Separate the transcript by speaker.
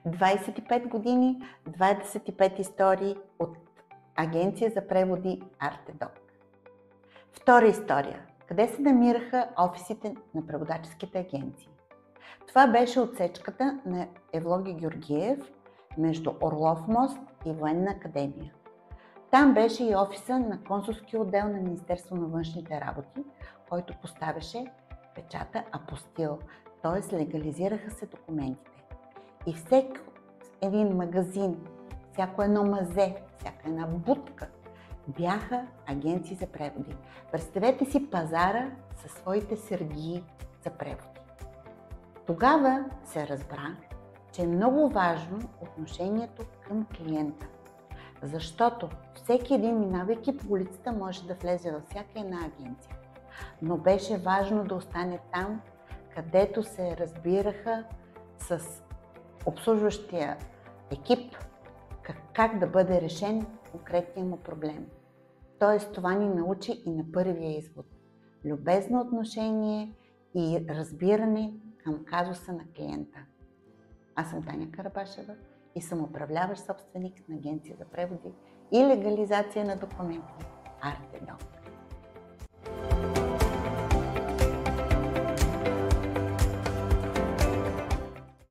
Speaker 1: 25 години, 25 истории от агенция за преводи Артедок. Втора история. Къде се намираха офисите на преводаческите агенции? Това беше отсечката на Евлоги Георгиев между Орлов мост и Военна академия. Там беше и офиса на консулския отдел на Министерство на външните работи, който поставяше печата апостил, т.е. легализираха се документите. И всеки един магазин, всяко едно мазе, всяка една будка бяха агенции за преводи. Представете си пазара със своите сергии за преводи. Тогава се разбра, че е много важно отношението към клиента. Защото всеки един, минавайки по улицата, може да влезе във всяка една агенция. Но беше важно да остане там, където се разбираха с обслужващия екип как да бъде решен конкретния му проблем. Тоест това ни научи и на първия извод. Любезно отношение и разбиране към казуса на клиента. Аз съм Таня Карабашева и съм управляващ собственик на агенция за преводи и легализация на документи Артедок.